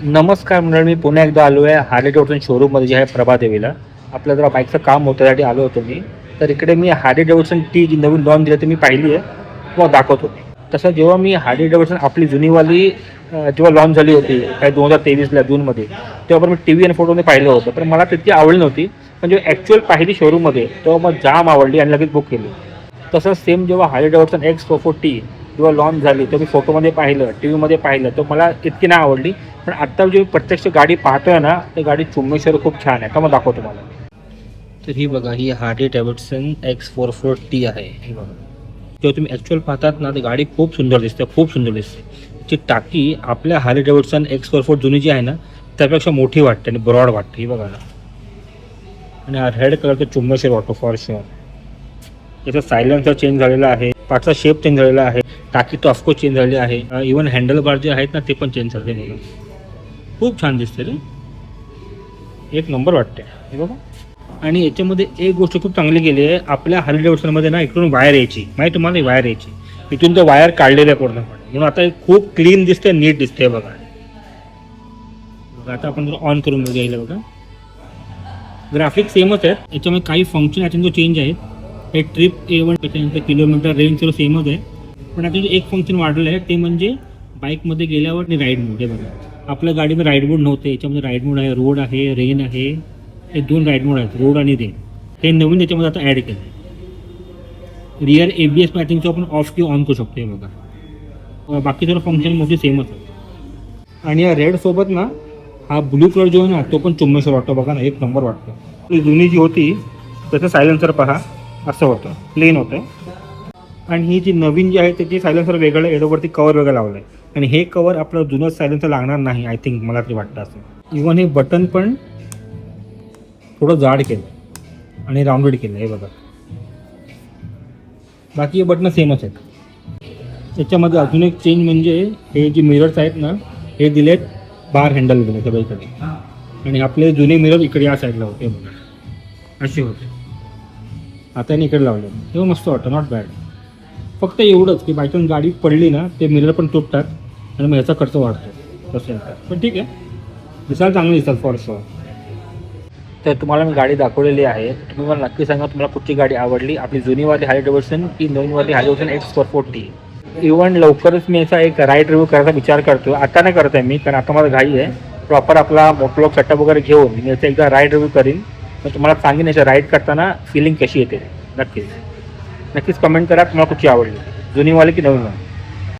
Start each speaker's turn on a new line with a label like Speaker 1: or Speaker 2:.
Speaker 1: नमस्कार मंडळी, मी पुन्हा एकदा आलो आहे हार्ले डेव्हिडसन शोरूममध्ये जे आहे प्रभादेवीला. आपलं जरा बाईकचं काम होतं, त्यासाठी आलो होतो मी. तर इकडे मी हार्ले डेव्हिडसन टी जी नवीन लॉन्च दिली ती मी पाहिली आहे किंवा दाखवतो. तसं जेव्हा मी हार्ले डेव्हिडसन आपली जुनीवाली जेव्हा लॉन्च झाली होती काही 2023ला जूनमध्ये, तेव्हा पण मी टी व्ही आणि फोटोमध्ये पाहिलं होतं, पण मला तितकी आवडली नव्हती. पण जेव्हा ॲक्च्युअल पाहिली शोरूममध्ये तेव्हा मग जाम आवडली आणि लगेच बुक केली. तसंच सेम जेव्हा हार्ले डेव्हिडसन X440 जेव्हा लॉन्च झाली तेव्हा मी फोटोमध्ये पाहिलं, टी व्हीमध्ये पाहिलं, तर मला इतकी नाही आवडली. पण आत्ता जे प्रत्यक्ष गाडी पाहतोय ना, ती गाडी चुम्मेश्वर खूप छान आहे. का मग दाखवतो तुम्हाला. तर ही बघा, ही हार्ले डेव्हिडसन X440 आहे. ही बघा, जेव्हा तुम्ही ॲक्च्युअल पाहतात ना, ती गाडी खूप सुंदर दिसते, खूप सुंदर दिसते. ती टाकी आपल्या हार्ले डेव्हिडसन X440 जुनी जी आहे ना, त्यापेक्षा मोठी वाटते आणि ब्रॉड वाटते. ही बघा ना, आणि हा रेड कलरचा चुम्मेश्वर वाटतो फॉर शुअर. त्याचा सायलेन्सर चेंज झालेला आहे, पाठचा शेप चेंज झालेला आहे, टाकी तर ऑफकोर्स चेंज झालेली आहे. इवन हँडल बार जे आहेत ना, ते पण चेंज झाले. बघा, खूप छान दिसते रे, एक नंबर वाटते. हे बघा, आणि याच्यामध्ये एक गोष्ट खूप चांगली केली आहे. आपल्या हार्ले डेव्हिडसनमध्ये ना इकडून वायर यायची, माहिती तुम्हाला, वायर यायची, इथून ते वायर काढलेलं आहे पूर्णपणे, म्हणून आता खूप क्लीन दिसते, नीट दिसते. बघा बघा, आता आपण जर ऑन करून बघायला, बघा ग्राफिक सेमच आहेत, याच्यामध्ये काही फंक्शन याच्यामध्ये चेंज आहेत. हे ट्रिप A1 त्याच्यानंतर किलोमीटर रेंज सर्व सेमच आहे, पण आता एक फंक्शन वाढलेलं आहे, ते म्हणजे बाईकमध्ये गेल्यावर आणि राईड मोड. हे बघा, आपल्या गाडीमध्ये राईड मोड नव्हते, याच्यामध्ये राईड मोड आहे, रोड आहे, रेन आहे. हे दोन राईड मोड आहेत, रोड आणि रेन. हे नवीन त्याच्यामध्ये आता ॲड केलं आहे. रिअर ABS मॅचिंगचं आपण ऑफ किंवा ऑन करू शकतो. हे बघा, बाकी सर्व फंक्शन मोठी सेमच आहे. आणि या रेडसोबत ना हा ब्लू कलर जो आहे ना, तो पण चुम्मेश्वर वाटतो. बघा ना, एक नंबर वाटतो. जुनी जी होती त्याचं सायलेन्सर पहा, असं होतं, प्लेन होतं. आणि ही जी नवीन जी आहे त्याची सायलेन्सर वेगळं आहे, याच्यावरती कवर वेगळं लावलं आहे. आणि हे कवर आपलं जुनं सायलेन्सर लागणार नाही, आय थिंक, मला तरी वाटतं असं. इवन हे बटन पण थोडं जाड केलं आणि राऊंडेड केलं. हे बघा, बाकी हे बटनं सेमच आहेत. त्याच्यामध्ये अजून एक चेंज म्हणजे हे जे मिरर्स आहेत ना, हे दिलेत बार हँडल दिले सगळीकडे, आणि आपले जुने मिरर इकडे या साईडला होते. बघा, असे होते, आता याने इकडे लावले. तेव्हा मस्त वाटतं, नॉट बॅड. फक्त एवढंच की बायचान्स गाडी पडली ना, ते मिरर पण तुटतात आणि मग याचा खर्च वाढतो तसं. पण ठीक आहे, दिसायला चांगली दिसतात फॉर शुअर. तर तुम्हाला मी गाडी दाखवलेली आहे, तुम्ही मला नक्की सांगा तुम्हाला कुठची गाडी आवडली, आपली जुनीवाली हार्ले डेव्हिडसन की नवीनवाली हार्ले डेव्हिडसन X440. इवन लवकरच मी याचा एक राईड रिव्ह्यू करायचा विचार करतो. आता नाही करत आहे मी, कारण आता माझा घाई आहे. प्रॉपर आपला मोटोब्लॉग सेटअप वगैरे घेऊन मी याचा एकदा राईड रिव्ह्यू करीन, तर तुम्हाला सांगेन याच्या राईड करताना फिलिंग कशी येते. नक्कीच कमेंट करा तुम्हाला कुठची आवडली, जुनीवाली की नवीनवाली.